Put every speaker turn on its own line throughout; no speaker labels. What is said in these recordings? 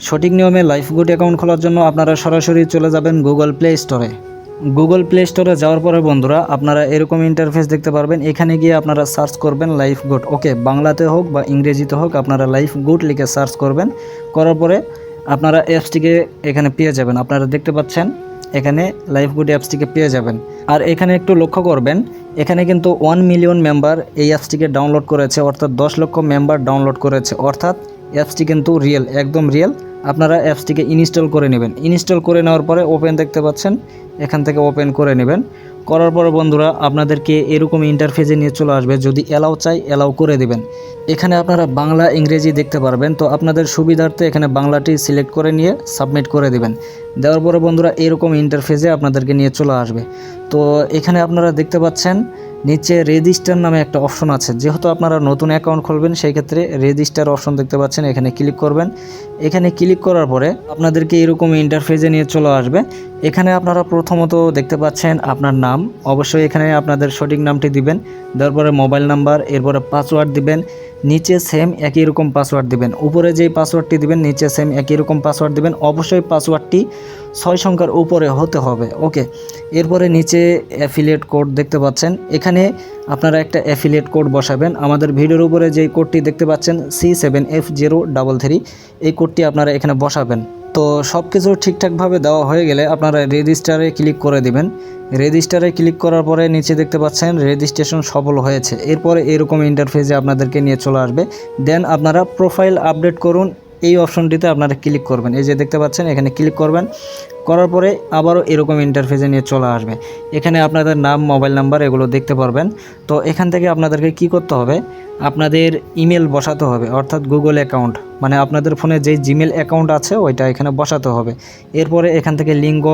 সঠিক নিয়মে লাইফগুড অ্যাকাউন্ট খোলার জন্য আপনারা সরাসরি চলে যাবেন গুগল প্লে স্টোরে। গুগল প্লে স্টোরে যাওয়ার পরে বন্ধুরা আপনারা এরকম ইন্টারফেস দেখতে পারবেন। এখানে গিয়ে আপনারা সার্চ করবেন লাইফগুড। ওকে, বাংলাতে হোক বা ইংরেজিতে হোক আপনারা লাইফগুড লিখে সার্চ করবেন। করার পরে আপনারা অ্যাপসটিকে এখানে পেয়ে যাবেন। আপনারা দেখতে পাচ্ছেন এখানে লাইফগুড অ্যাপসটিকে পেয়ে যাবেন। আর এখানে একটু লক্ষ্য করবেন, এখানে কিন্তু 1 মিলিয়ন মেম্বার এই অ্যাপসটিকে ডাউনলোড করেছে, অর্থাৎ 10 লক্ষ মেম্বার ডাউনলোড করেছে। অর্থাৎ অ্যাপসটি কিন্তু রিয়েল, একদম রিয়েল। আপনারা অ্যাপসটিকে ইনস্টল করে নেবেন। ইনস্টল করে নেওয়ার পরে ওপেন দেখতে পাচ্ছেন, এখান থেকে ওপেন করে নেবেন। করার পরে বন্ধুরা আপনাদেরকে এরকম ইন্টারফেসে নিয়ে চলে আসবে। যদি অ্যালাউ চাই অ্যালাউ করে দিবেন। এখানে আপনারা বাংলা ইংরেজি দেখতে পারবেন। তো আপনাদের সুবিধার্থে এখানে বাংলাটি সিলেক্ট করে নিয়ে সাবমিট করে দিবেন। দেওয়ার পরে বন্ধুরা এরকম ইন্টারফেসে আপনাদেরকে নিয়ে চলে আসবে। তো এখানে আপনারা দেখতে পাচ্ছেন নিচে রেজিস্টার নামে একটা অপশন আছে। যেহেতু আপনারা নতুন অ্যাকাউন্ট খুলবেন সেই ক্ষেত্রে রেজিস্টার অপশন দেখতে পাচ্ছেন, এখানে ক্লিক করবেন। এখানে ক্লিক করার পরে আপনাদেরকে এরকম ইন্টারফেসে নিয়ে চলে আসবে। এখানে আপনারা প্রথমত দেখতে পাচ্ছেন আপনার নাম, অবশ্যই এখানে আপনাদের সঠিক নামটি দিবেন। দেওয়ার পরে মোবাইল নাম্বার, এরপরে পাসওয়ার্ড দিবেন। নিচে সেম একই রকম পাসওয়ার্ড দিবেন। উপরে যেই পাসওয়ার্ডটি দিবেন নিচে সেম একই রকম পাসওয়ার্ড দিবেন। অবশ্যই পাসওয়ার্ডটি 6 সংখ্যার উপরে হতে হবে। ওকে, এরপরে নিচে অ্যাফিলিয়েট কোড দেখতে পাচ্ছেন। এখানে আপনারা একটা অ্যাফিলিয়েট কোড বসাবেন। আমাদের ভিডিওর উপরে যেই কোডটি দেখতে পাচ্ছেন C7F033, এই কোডটি আপনারা এখানে বসাবেন। তো সব কিছু ঠিকঠাকভাবে দেওয়া হয়ে গেলে আপনারা রেজিস্টারে ক্লিক করে দিবেন। রেজিস্টারে ক্লিক করার পরে নিচে দেখতে পাচ্ছেন রেজিস্ট্রেশন সফল হয়েছে। এরপরে এরকম ইন্টারফেসে আপনাদেরকে নিয়ে চলে আসবে। দেন আপনারা প্রোফাইল আপডেট করুন, এই অপশনটিতে আপনারা ক্লিক করবেন। এই যে দেখতে পাচ্ছেন এখানে ক্লিক করবেন। করার পরে আবারও এরকম ইন্টারফেসে নিয়ে চলে আসবে। এখানে আপনাদের নাম, মোবাইল নাম্বার এগুলো দেখতে পারবেন। তো এখান থেকে আপনাদেরকে কি করতে হবে, আপনাদের ইমেল বসাতে হবে, অর্থাৎ গুগল অ্যাকাউন্ট, মানে আপনাদের ফোনে যেই জিমেল অ্যাকাউন্ট আছে ওইটা এখানে বসাতে হবে। এরপরে এখান থেকে লিঙ্গ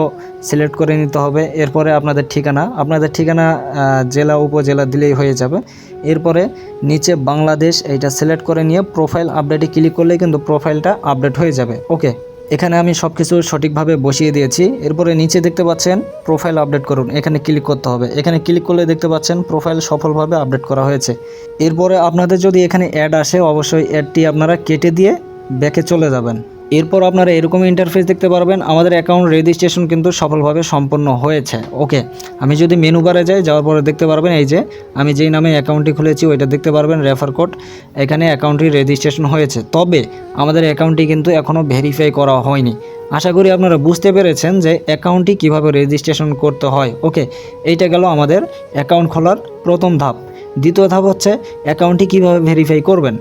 সিলেক্ট করে নিতে হবে। এরপরে আপনাদের ঠিকানা জেলা উপজেলা দিলেই হয়ে যাবে। এরপরে নিচে বাংলাদেশ এইটা সিলেক্ট করে নিয়ে প্রোফাইল আপডেটে ক্লিক করলেই কিন্তু প্রোফাইলটা আপডেট হয়ে যাবে। ওকে, এখানে আমি সব কিছু সঠিকভাবে বসিয়ে দিয়েছি। এরপরে নিচে দেখতে পাচ্ছেন প্রোফাইল আপডেট করুন, এখানে ক্লিক করতে হবে। এখানে ক্লিক করলে দেখতে পাচ্ছেন প্রোফাইল সফলভাবে আপডেট করা হয়েছে। এরপরে আপনাদের যদি এখানে অ্যাড আসে অবশ্যই অ্যাডটি আপনারা কেটে দিয়ে ব্যাকে চলে যাবেন। এরপর আপনারা এরকম ইন্টারফেস দেখতে পারবেন। আমাদের অ্যাকাউন্ট রেজিস্ট্রেশন কিন্তু সফলভাবে সম্পন্ন হয়েছে। ওকে, আমি যদি মেনু বারে যাই, যাওয়ার পরে দেখতে পারবেন এই যে আমি যেই নামে অ্যাকাউন্টটি খুলেছি ওইটা দেখতে পারবেন, রেফার কোড। এখানে অ্যাকাউন্টটি রেজিস্ট্রেশন হয়েছে, তবে আমাদের অ্যাকাউন্টটি কিন্তু এখনও ভেরিফাই করা হয়নি। আশা করি আপনারা বুঝতে পেরেছেন যে অ্যাকাউন্টটি কীভাবে রেজিস্ট্রেশন করতে হয়। ওকে, এইটা গেল আমাদের অ্যাকাউন্ট খোলার প্রথম ধাপ। দ্বিতীয় ধাপ হচ্ছে অ্যাকাউন্টটি কীভাবে ভেরিফাই করবেন।